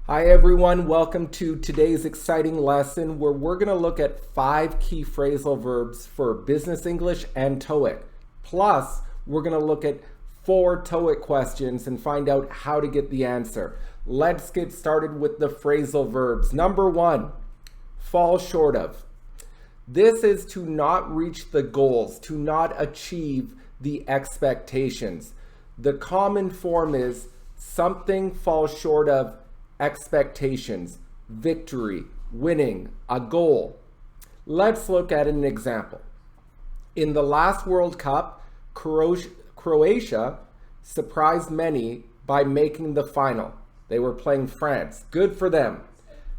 Hi everyone, welcome to today's exciting lesson where we're going to look at 5 key phrasal verbs for business English and Toeic. Plus, we're going to look at 4 Toeic questions and find out how to get the answer. Let's get started with the phrasal verbs. Number 1, fall short of. This is to not reach the goals, to not achieve the expectations. The common form is something falls short of expectations, victory, winning, a goal. Let's look at an example. In the last World Cup, Croatia surprised many by making the final. They were playing France. Good for them.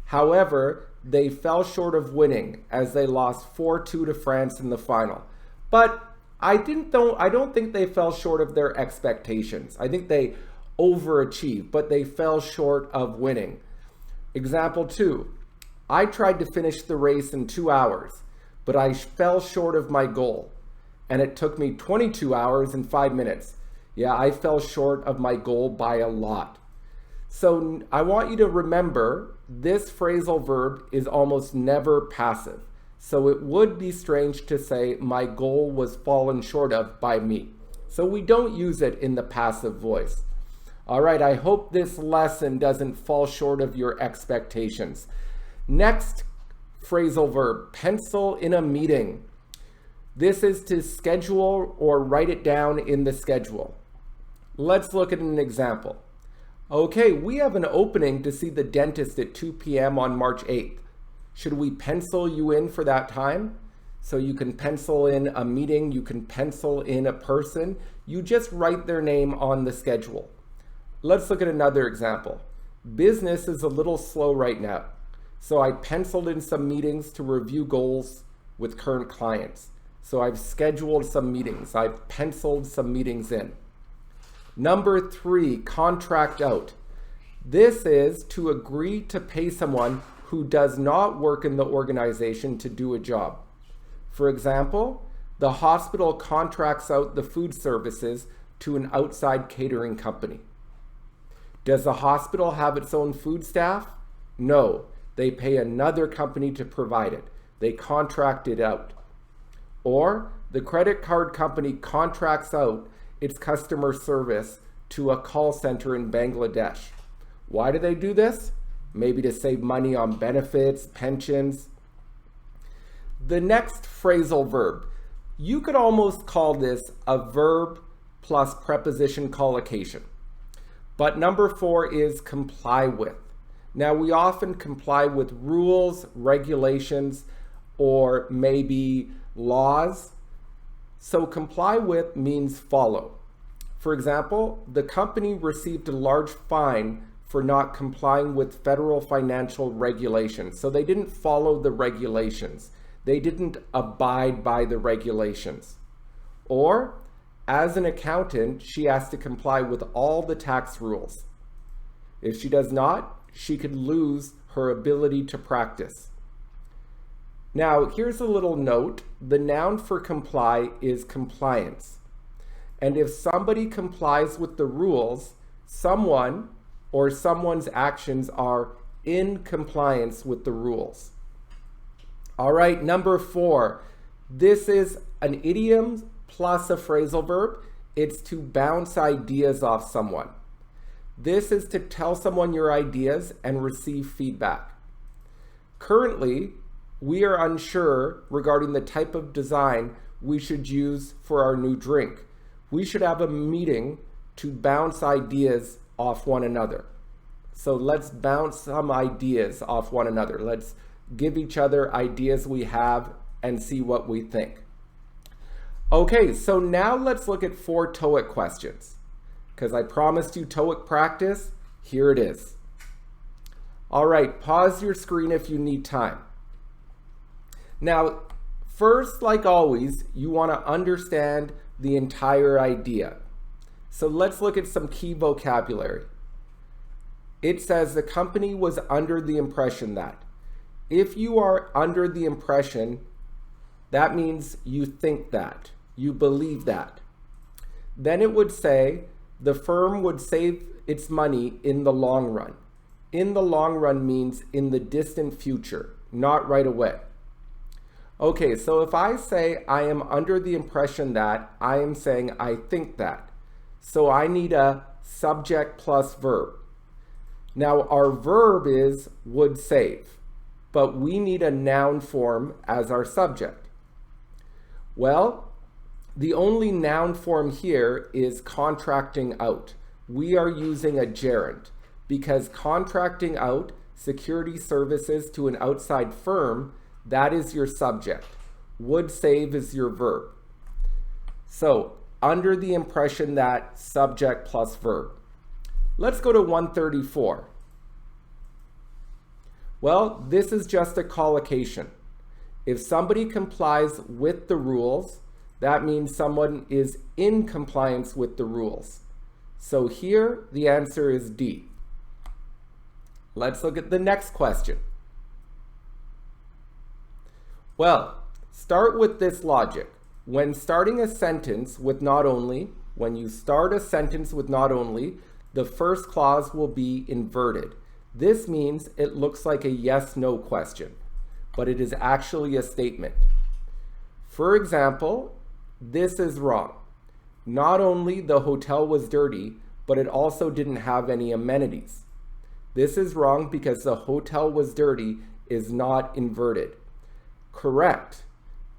However, they fell short of winning as they lost 4-2 to France in the final. But I don't think they fell short of their expectations. I think they overachieved, but they fell short of winning. Example 2, I tried to finish the race in 2 hours, but I fell short of my goal, and it took me 22 hours and 5 minutes. Yeah, I fell short of my goal by a lot. So I want you to remember this phrasal verb is almost never passive. So it would be strange to say my goal was fallen short of by me. So we don't use it in the passive voice. All right, I hope this lesson doesn't fall short of your expectations. Next phrasal verb, pencil in a meeting. This is to schedule or write it down in the schedule. Let's look at an example. Okay, we have an opening to see the dentist at 2 p.m. on March 8th. Should we pencil you in for that time? So you can pencil in a meeting, you can pencil in a person. You just write their name on the schedule. Let's look at another example. Business is a little slow right now, so I penciled in some meetings to review goals with current clients. So I've scheduled some meetings. I've penciled some meetings in. Number 3, contract out. This is to agree to pay someone who does not work in the organization to do a job. For example, the hospital contracts out the food services to an outside catering company. Does the hospital have its own food staff? No, they pay another company to provide it. They contract it out. Or the credit card company contracts out its customer service to a call center in Bangladesh. Why do they do this? Maybe to save money on benefits, pensions. The next phrasal verb, you could almost call this a verb plus preposition collocation. But number 4 is comply with. Now we often comply with rules, regulations, or maybe laws. So comply with means follow. For example, the company received a large fine for not complying with federal financial regulations. So they didn't follow the regulations. They didn't abide by the regulations. Or, as an accountant, she has to comply with all the tax rules. If she does not, she could lose her ability to practice. Now, here's a little note. The noun for comply is compliance. And if somebody complies with the rules, someone or someone's actions are in compliance with the rules. All right, number 4. This is an idiom plus a phrasal verb. It's to bounce ideas off someone. This is to tell someone your ideas and receive feedback. Currently, we are unsure regarding the type of design we should use for our new drink. We should have a meeting to bounce ideas off one another. So let's bounce some ideas off one another. Let's give each other ideas we have and see what we think. Okay, so now let's look at 4 Toeic questions. Because I promised you Toeic practice, here it is. All right, pause your screen if you need time. Now, first, like always, you want to understand the entire idea. So let's look at some key vocabulary. It says the company was under the impression that. If you are under the impression, that means you think that, you believe that. Then it would say the firm would save its money in the long run. In the long run means in the distant future, not right away. Okay, so if I say I am under the impression that, I am saying I think that. So I need a subject plus verb. Now our verb is would save, but we need a noun form as our subject. Well, the only noun form here is contracting out. We are using a gerund because contracting out security services to an outside firm, that is your subject. Would save is your verb. So under the impression that, subject plus verb. Let's go to 134. Well, this is just a collocation. If somebody complies with the rules, that means someone is in compliance with the rules. So here, the answer is D. Let's look at the next question. Well, start with this logic. When starting a sentence with not only, when you start a sentence with not only, the first clause will be inverted. This means it looks like a yes/no question, but it is actually a statement. For example, this is wrong. Not only the hotel was dirty, but it also didn't have any amenities. This is wrong because the hotel was dirty is not inverted. Correct.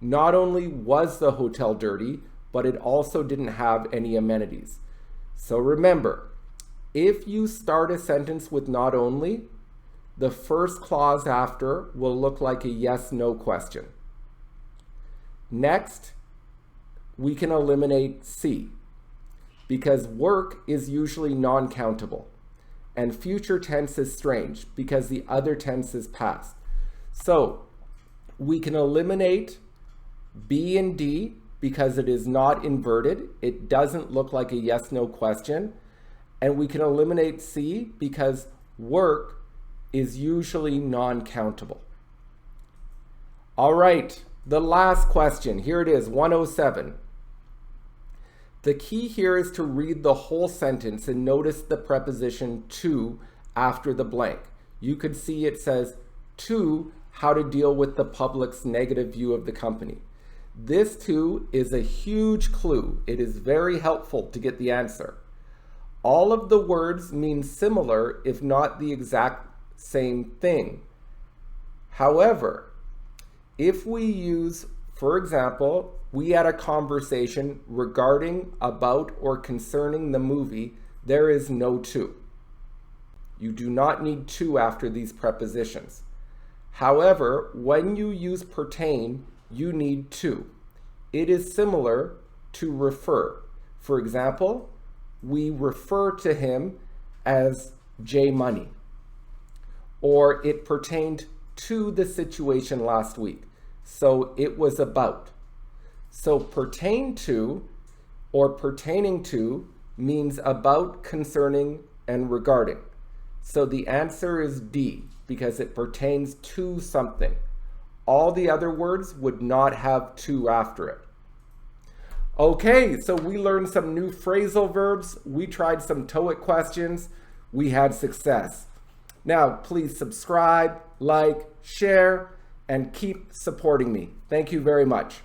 Not only was the hotel dirty, but it also didn't have any amenities. So remember, if you start a sentence with not only, the first clause after will look like a yes/no question. Next, we can eliminate C because work is usually non-countable and future tense is strange because the other tense is past. So we can eliminate B and D because it is not inverted. It doesn't look like a yes/no question. And we can eliminate C because work is usually non-countable. All right, the last question. Here it is, 107. The key here is to read the whole sentence and notice the preposition to after the blank. You could see it says to how to deal with the public's negative view of the company. This to is a huge clue. It is very helpful to get the answer. All of the words mean similar, if not the exact same thing. However, if we use, for example, we had a conversation regarding, about, or concerning the movie, there is no to. You do not need to after these prepositions. However, when you use pertain, you need to. It is similar to refer. For example, we refer to him as J Money, or it pertained to the situation last week. So it was about. So pertain to or pertaining to means about, concerning, and regarding. So the answer is D because it pertains to something. All the other words would not have to after it. Okay, so we learned some new phrasal verbs. We tried some Toeic questions. We had success. Now, please subscribe, like, share, and keep supporting me. Thank you very much.